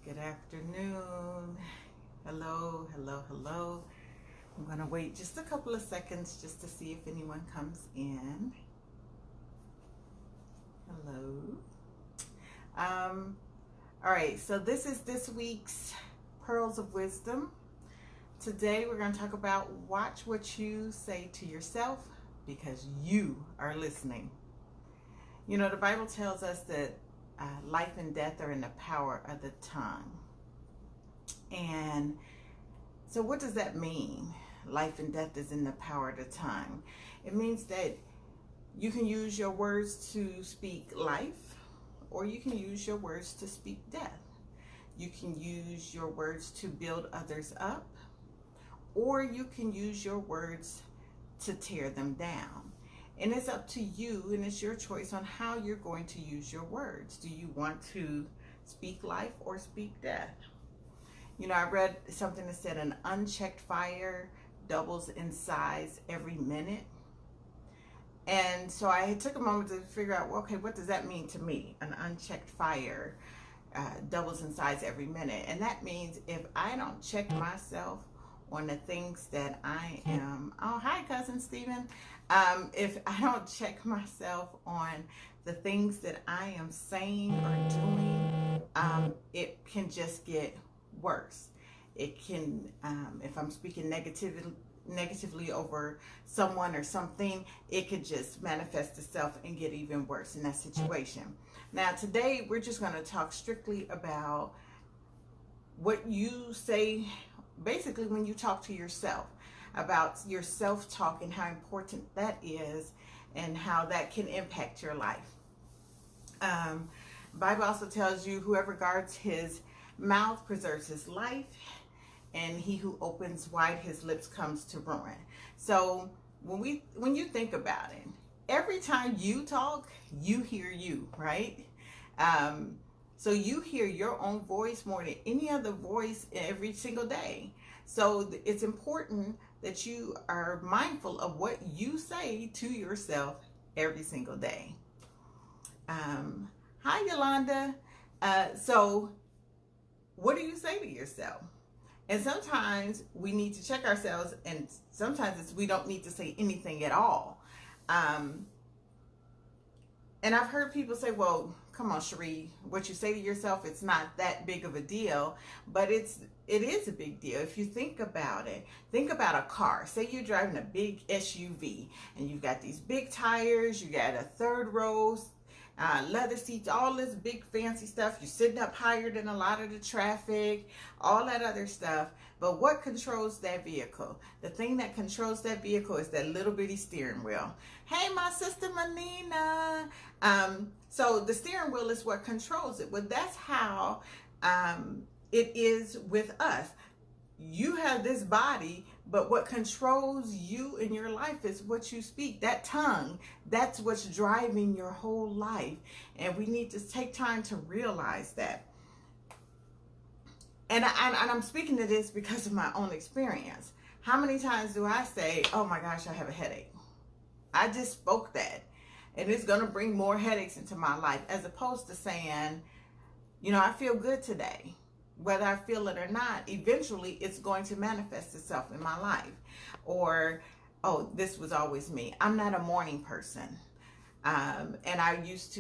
Good afternoon. Hello, hello, hello. I'm going to wait just a couple of seconds just to see if anyone comes in. Hello. All right, so this is this week's Pearls of Wisdom. Today we're going to talk about watch what you say to yourself because you are listening. You know, the Bible tells us that life and death are in the power of the tongue. And so what does that mean? Life and death is in the power of the tongue. It means that you can use your words to speak life, or you can use your words to speak death. You can use your words to build others up, or you can use your words to tear them down. And it's up to you, and it's your choice on how you're going to use your words. Do you want to speak life or speak death? You know, I read something that said an unchecked fire doubles in size every minute. And so I took a moment to figure out, well, okay, what does that mean to me? An unchecked fire doubles in size every minute. And that means if I don't check myself on the things that I am, oh, hi, Cousin Stephen. If I don't check myself on the things that I am saying or doing, it can just get worse. It can, if I'm speaking negatively over someone or something, it could just manifest itself and get even worse in that situation. Now, today we're just going to talk strictly about what you say, basically when you talk to yourself, about your self-talk and how important that is and how that can impact your life. Bible also tells you whoever guards his mouth preserves his life, and he who opens wide his lips comes to ruin. So when you think about it, every time you talk, you hear you, right? So you hear your own voice more than any other voice every single day. So it's important that you are mindful of what you say to yourself every single day. Hi, Yolanda. So what do you say to yourself? And sometimes we need to check ourselves, and sometimes we don't need to say anything at all. And I've heard people say, well, come on, Cherie, what you say to yourself, it's not that big of a deal, but it is a big deal. If you think about it, think about a car. Say you're driving a big SUV and you've got these big tires, you got a third row, leather seats, all this big fancy stuff. You're sitting up higher than a lot of the traffic, all that other stuff. But what controls that vehicle? The thing that controls that vehicle is that little bitty steering wheel. Hey, my sister Manina. So the steering wheel is what controls it. Well, that's how it is with us. You have this body, but what controls you in your life is what you speak. That tongue, that's what's driving your whole life. And we need to take time to realize that. And I'm speaking to this because of my own experience. How many times do I say, oh my gosh, I have a headache? I just spoke that. And it's going to bring more headaches into my life, as opposed to saying, you know, I feel good today. Whether I feel it or not, eventually it's going to manifest itself in my life. Or, oh, this was always me. I'm not a morning person. And when I used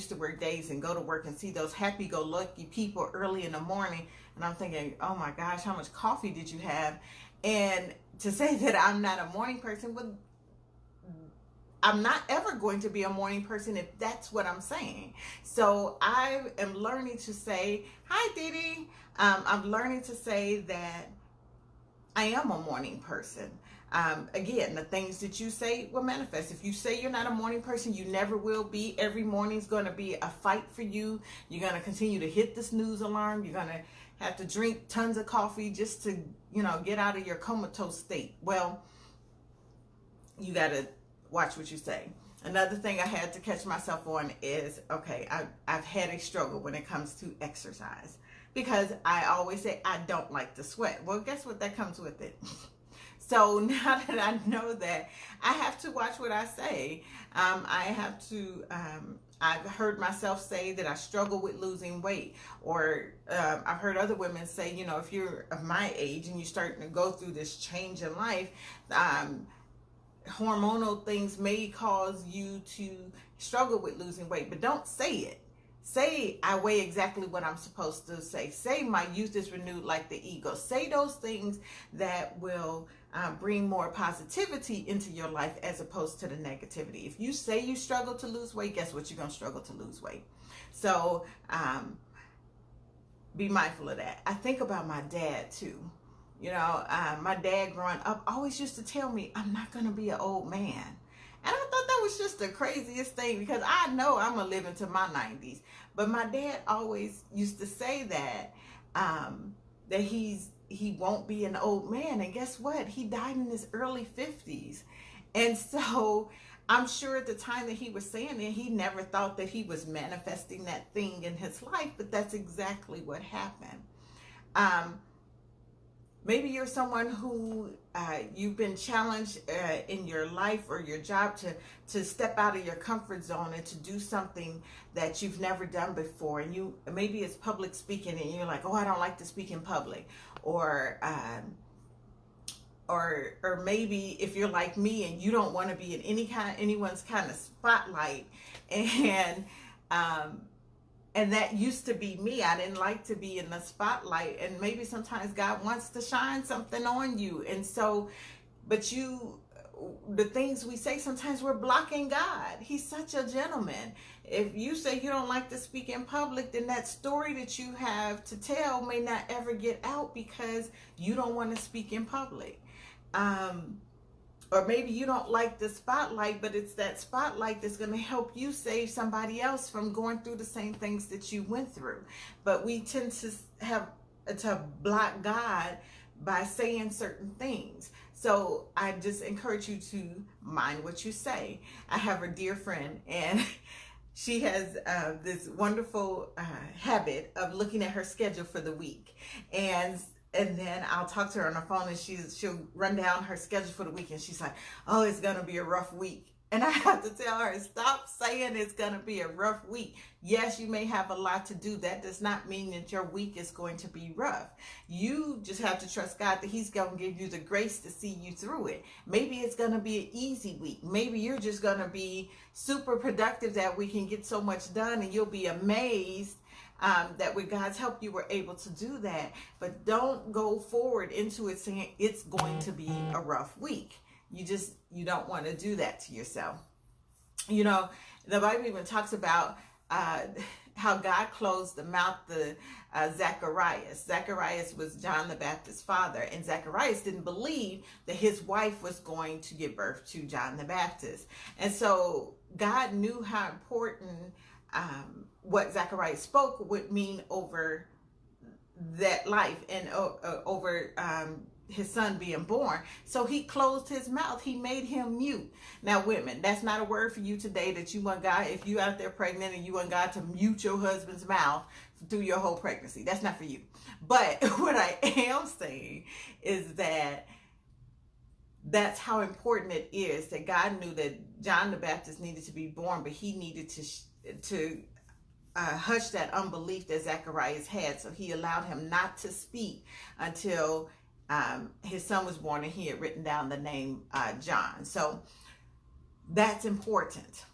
to work days and go to work and see those happy-go-lucky people early in the morning, and I'm thinking, oh my gosh, how much coffee did you have? And to say that I'm not a morning person, well, I'm not ever going to be a morning person if that's what I'm saying. So I am learning to say, hi, Didi. I'm learning to say that I am a morning person. Again, the things that you say will manifest. If you say you're not a morning person, you never will be. Every morning's going to be a fight for you. You're going to continue to hit the snooze alarm. You're going to have to drink tons of coffee just to, you know, get out of your comatose state. Well, you got to watch what you say. Another thing I had to catch myself on is, okay, I've had a struggle when it comes to exercise, because I always say I don't like to sweat. Well, guess what? That comes with it. So now that I know that, I have to watch what I say. I have to I've heard myself say that I struggle with losing weight, or I've heard other women say, you know, if you're of my age and you're starting to go through this change in life, hormonal things may cause you to struggle with losing weight, but don't say it. Say, I weigh exactly what I'm supposed to say. Say, my youth is renewed like the eagle. Say those things that will bring more positivity into your life as opposed to the negativity. If you say you struggle to lose weight, guess what? You're going to struggle to lose weight. So be mindful of that. I think about my dad too. You know, my dad growing up always used to tell me, I'm not going to be an old man. And I thought that was just the craziest thing, because I know I'm going to live into my 90s. But my dad always used to say that, that he won't be an old man. And guess what? He died in his early 50s. And so I'm sure at the time that he was saying it, he never thought that he was manifesting that thing in his life. But that's exactly what happened. Maybe you're someone who you've been challenged in your life or your job to step out of your comfort zone and to do something that you've never done before. And maybe it's public speaking, and you're like, oh, I don't like to speak in public. Or maybe if you're like me and you don't want to be in anyone's kind of spotlight, and that used to be me. I didn't like to be in the spotlight. And maybe sometimes God wants to shine something on you. And so, but the things we say, sometimes we're blocking God. He's such a gentleman. If you say you don't like to speak in public, then that story that you have to tell may not ever get out because you don't want to speak in public. Or maybe you don't like the spotlight, but it's that spotlight that's going to help you save somebody else from going through the same things that you went through. But we tend to block God by saying certain things. So I just encourage you to mind what you say. I have a dear friend, and she has this wonderful habit of looking at her schedule for the week. And then I'll talk to her on the phone, and she'll run down her schedule for the week, and she's like, oh, it's going to be a rough week. And I have to tell her, stop saying it's going to be a rough week. Yes, you may have a lot to do. That does not mean that your week is going to be rough. You just have to trust God that He's going to give you the grace to see you through it. Maybe it's going to be an easy week. Maybe you're just going to be super productive that week and get so much done, and you'll be amazed that with God's help you were able to do that. But don't go forward into it saying it's going to be a rough week. You don't want to do that to yourself. You know, the Bible even talks about how God closed the mouth of Zacharias. Zacharias was John the Baptist's father, and Zacharias didn't believe that his wife was going to give birth to John the Baptist. And so God knew how important what Zacharias spoke would mean over that life and over his son being born. So he closed his mouth. He made him mute. Now, women, that's not a word for you today that you want God, if you out there pregnant and you want God to mute your husband's mouth through your whole pregnancy. That's not for you. But what I am saying is that that's how important it is that God knew that John the Baptist needed to be born, but he needed to hush that unbelief that Zacharias had. So he allowed him not to speak until his son was born, and he had written down the name John. So that's important.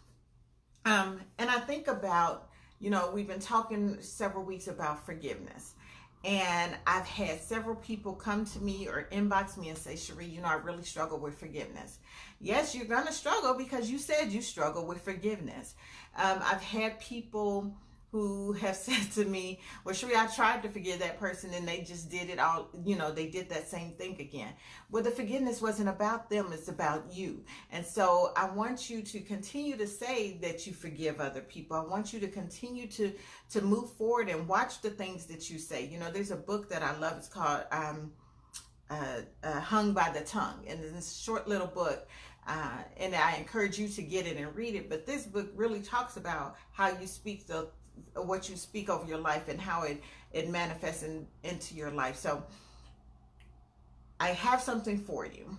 And I think about, we've been talking several weeks about forgiveness. And I've had several people come to me or inbox me and say, Cherie, I really struggle with forgiveness. Yes, you're going to struggle because you said you struggle with forgiveness. I've had people who have said to me, well, Cherie, I tried to forgive that person and they just did it all, they did that same thing again. Well, the forgiveness wasn't about them, it's about you. And so I want you to continue to say that you forgive other people. I want you to continue to move forward and watch the things that you say. There's a book that I love. It's called Hung by the Tongue. And it's this short little book. And I encourage you to get it and read it. But this book really talks about how you speak what you speak over your life and how it manifests into your life. So I have something for you.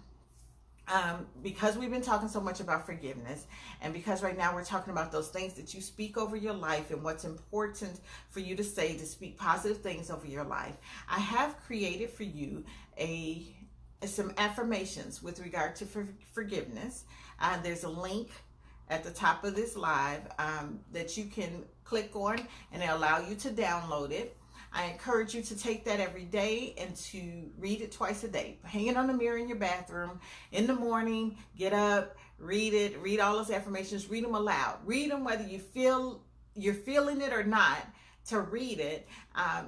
because we've been talking so much about forgiveness, and because right now we're talking about those things that you speak over your life and what's important for you to say, to speak positive things over your life, I have created for you some affirmations with regard to forgiveness. There's a link at the top of this live that you can click on, and it'll allow you to download it. I encourage you to take that every day and to read it twice a day. Hang it on the mirror in your bathroom. In the morning, get up, read it, read all those affirmations, read them aloud. Read them whether you're feeling it or not, to read it,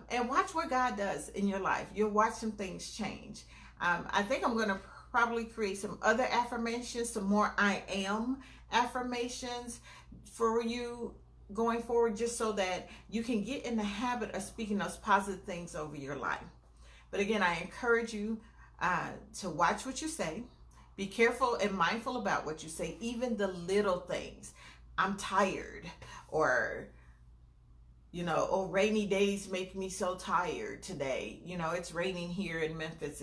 and watch what God does in your life. You'll watch some things change. I think I'm going to probably create some other affirmations, some more I am affirmations for you going forward, just so that you can get in the habit of speaking those positive things over your life. But again, I encourage you to watch what you say. Be careful and mindful about what you say, even the little things. I'm tired, or oh, rainy days make me so tired today. It's raining here in Memphis,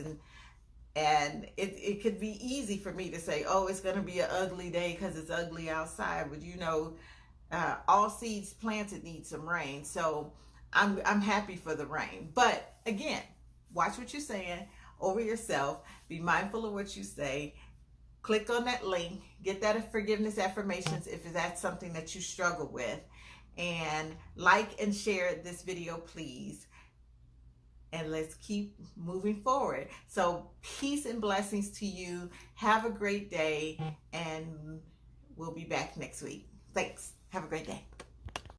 and it could be easy for me to say, oh, it's going to be an ugly day because it's ugly outside. But all seeds planted need some rain. So I'm happy for the rain. But again, watch what you're saying over yourself. Be mindful of what you say. Click on that link. Get that forgiveness affirmations if that's something that you struggle with. And like and share this video, please. And let's keep moving forward. So peace and blessings to you. Have a great day. And we'll be back next week. Thanks. Have a great day.